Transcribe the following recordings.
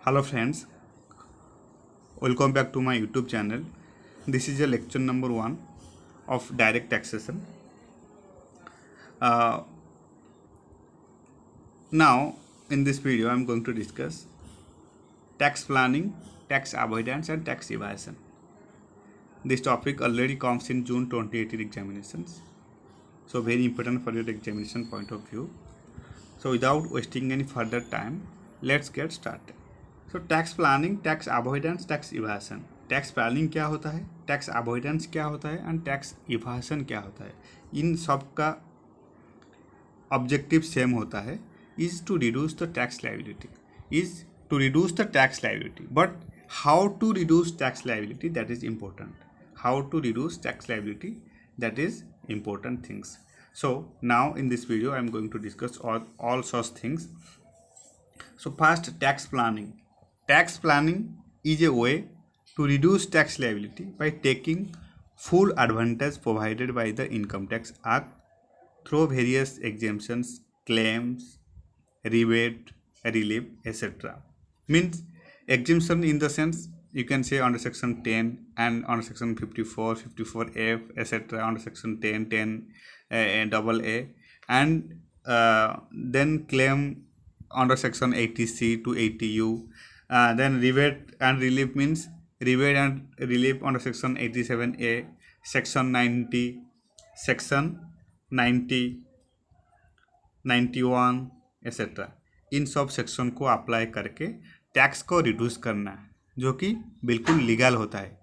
Hello friends, welcome back to my YouTube channel. This is a lecture number 1 of direct taxation. Uh, Now in this video I am going to discuss tax planning, tax avoidance and tax evasion. This topic already comes in June 2018 examinations. So very important for your examination point of view. So without wasting any further time, let's get started. So tax planning, tax avoidance, tax evasion. Tax planning क्या होता है, tax avoidance क्या होता है and tax evasion क्या होता है. इन सब का ऑब्जेक्टिव सेम होता है, is to reduce the tax liability, but how to reduce tax liability, that is important. How to reduce tax liability, that is important things. So now in this video I am going to discuss all such things. So first, tax planning. Tax planning is a way to reduce tax liability by taking full advantage provided by the Income Tax Act through various exemptions, claims, rebate, relief, etc. Means exemption in the sense you can say under section 10 and under section 54, 54F, etc. under section 10, 10 double A, and then claim under section 80C to 80U. Then rebate and relief means rebate and relief under section 87A, section 90, section 90, 91, etc. In sub section को apply करके tax को reduce करना है, जो कि बिल्कुल legal होता है.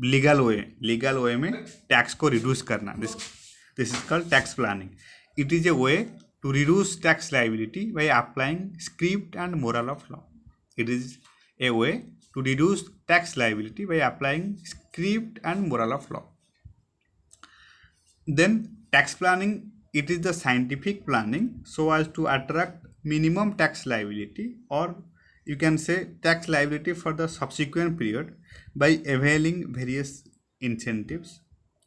लीगल वे में टैक्स को रिड्यूस करना, this is called tax planning. It is a way to reduce tax liability by applying script and moral of law. It is a way to reduce tax liability by applying script and moral of law. Then tax planning, it is the scientific planning so as to attract minimum tax liability, or you can say tax liability for the subsequent period by availing various incentives,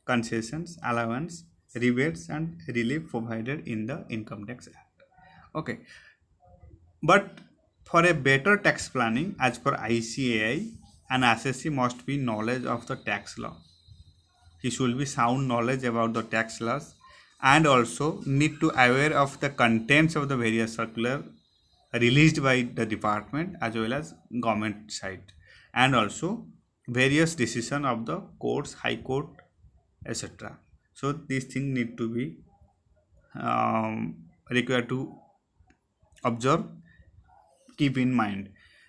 concessions, allowance, rebates and relief provided in the Income Tax Act. Okay, but for a better tax planning as per ICAI, an assessee must be knowledge of the tax law. He should be sound knowledge about the tax laws and also need to aware of the contents of the various circular released by the department as well as government side, and also various decision of the courts, high court, etc. So these things need to be required to observe, keep in mind,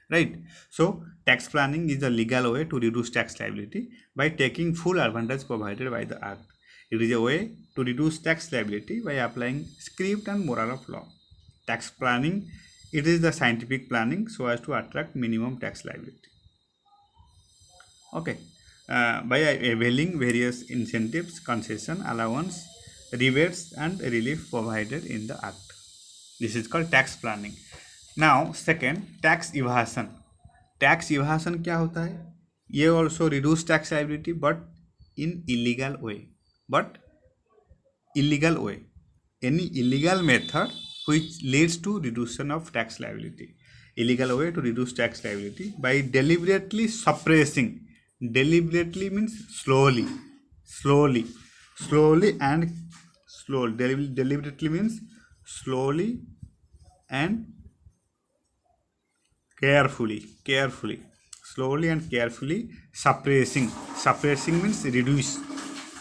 right? So tax planning is a legal way to reduce tax liability by taking full advantage provided by the act. It is a way to reduce tax liability by applying script and moral of law. Tax planning, it is the scientific planning so as to attract minimum tax liability. Okay, by availing various incentives, concession, allowance, rebates and relief provided in the act. This is called tax planning. Now second, tax evasion. Tax evasion क्या होता है? ये also reduce tax liability but in illegal way. Any illegal method which leads to reduction of tax liability. Illegal way to reduce tax liability by deliberately suppressing. Deliberately means slowly and slowly. Deliberately means slowly and carefully, slowly and carefully suppressing means reduce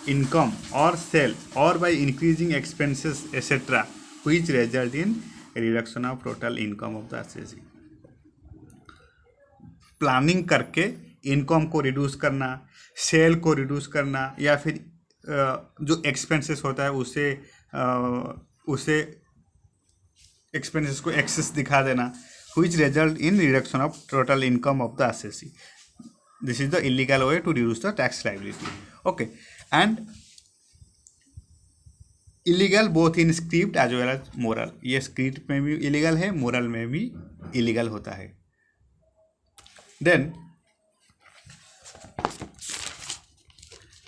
income or sell, or by increasing expenses, etc., which result in reduction of total income of the assessee. Planning करके income को reduce करना, cell को reduce करना, या फिर जो expenses होता है उसे एक्सपेंसेस को एक्सेस दिखा देना, which result in reduction of total income of the assessee. This is the illegal way to reduce the tax liability. Okay, and illegal both in script as well as moral. ये script में भी illegal है, moral में भी illegal होता है. Then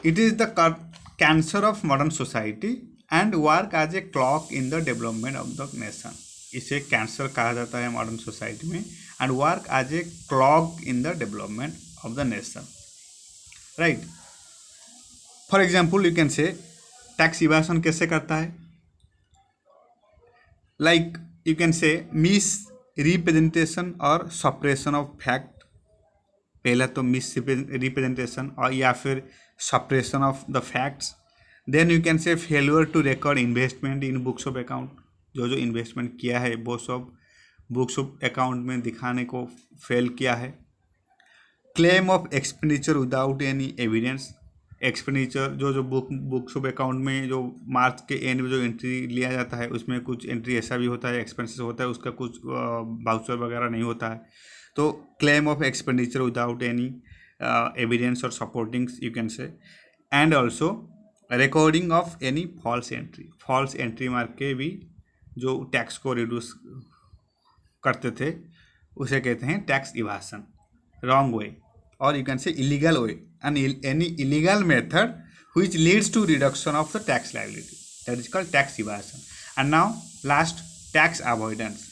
it is the cancer of modern society and work as a clock in the development of the nation. इसे cancer कहा जाता है मॉडर्न सोसाइटी में, and work as a clog in the development of the nation, right. For example you can say tax evasion कैसे करता है, like you can say misrepresentation और suppression of fact. पहला तो मिस रिप्रेजेंटेशन और या फिर suppression of the facts. Then you can say failure to record investment in books of account, जो इन्वेस्टमेंट किया है वो सब बुक्स ऑफ अकाउंट में दिखाने को फेल किया है। Claim of expenditure without any evidence, expenditure जो बुक्स ऑफ अकाउंट में जो मार्च के एंड में जो एंट्री लिया जाता है उसमें कुछ एंट्री ऐसा भी होता है, एक्सपेंसेस होता है, उसका कुछ वाउचर वगैरह नहीं होता है। तो claim of expenditure without any evidence और supportings you can say, and also recording of any false entry, false entry मार के भी जो टैक्स को रिड्यूस करते थे उसे कहते हैं tax evasion, wrong way, or you can say illegal way, and any illegal method which leads to reduction of the tax liability, that is called tax evasion. And now last, tax avoidance.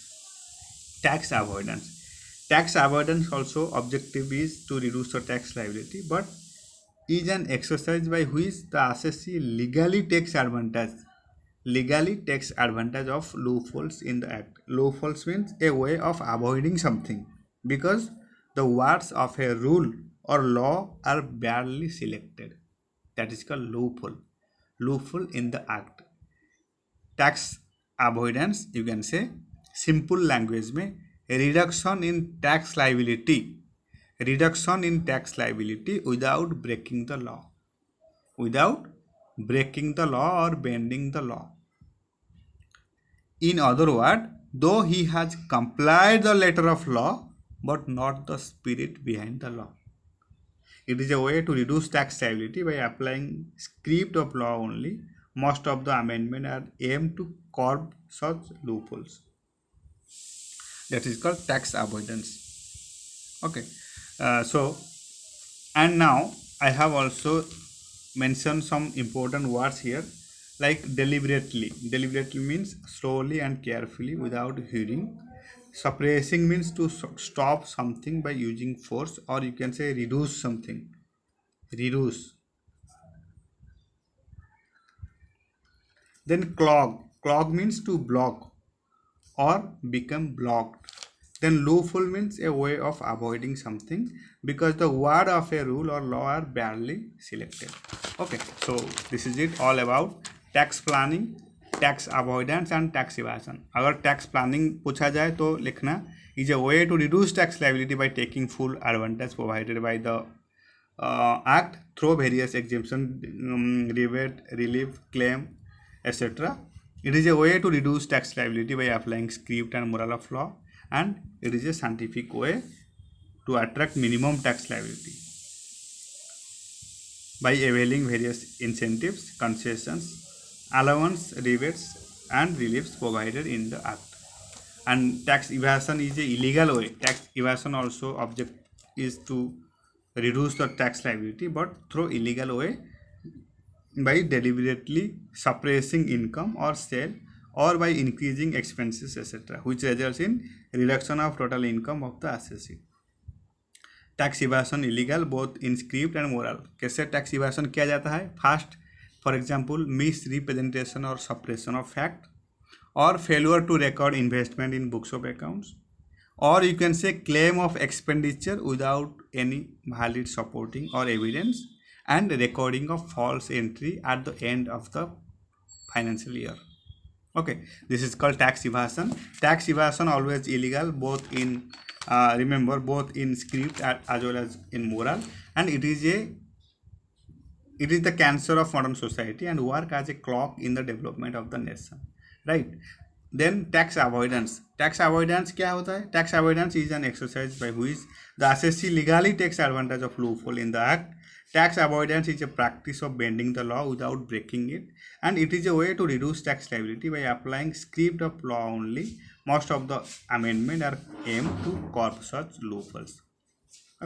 Tax avoidance also objective is to reduce the tax liability, but is an exercise by which the assessee legally takes advantage of loopholes in the act. Loopholes means a way of avoiding something because the words of a rule or law are badly selected. That is called loophole in the act. Tax avoidance you can say simple language में reduction in tax liability without breaking the law or bending the law. In other words, though he has complied the letter of law but not the spirit behind the law. It is a way to reduce tax liability by applying script of law only. Most of the amendments are aimed to curb such loopholes. That is called tax avoidance. Okay. And now I have also mentioned some important words here, like deliberately. Deliberately means slowly and carefully without hurrying. Suppressing means to stop something by using force, or you can say reduce something. Then clog means to block or become blocked. Then loophole means a way of avoiding something because the word of a rule or law are badly selected. Okay, so this is it all about tax planning, tax avoidance and tax evasion. अगर tax planning पूछा जाए तो लिखना is a way to reduce tax liability by taking full advantage provided by the act through various exemption, rebate, relief, claim, etc. It is a way to reduce tax liability by applying script and moral of law, and it is a scientific way to attract minimum tax liability by availing various incentives, concessions, allowance, rebates and reliefs provided in the act. And tax evasion is a illegal way. Tax evasion also object is to reduce the tax liability but through illegal way by deliberately suppressing income or sale or by increasing expenses etc., which results in reduction of total income of the assessee. Tax evasion illegal both in script and moral. कैसे tax evasion किया जाता है? First, for example misrepresentation और suppression of fact, और failure to record investment in books of accounts, और you can say claim of expenditure without any valid supporting और evidence, and recording of false entry at the end of the financial year. Okay, this is called tax evasion. Tax evasion always illegal both in remember both in script as well as in moral, and it is the cancer of modern society and work as a clock in the development of the nation, right? Then tax avoidance. Tax avoidance क्या होता है? Tax avoidance is an exercise by which the assessee legally takes advantage of loophole in the act. Tax avoidance is a practice of bending the law without breaking it, and it is a way to reduce tax liability by applying script of law only. Most of the amendments are aimed to curb such loopholes.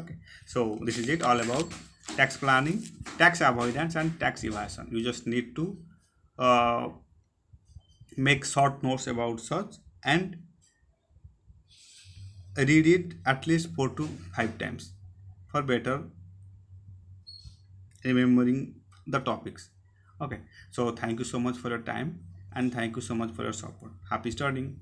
Okay, so this is it all about tax planning, tax avoidance and tax evasion. You just need to make short notes about such and read it at least 4 to 5 times for better remembering the topics. Okay, so thank you so much for your time and thank you so much for your support. Happy studying.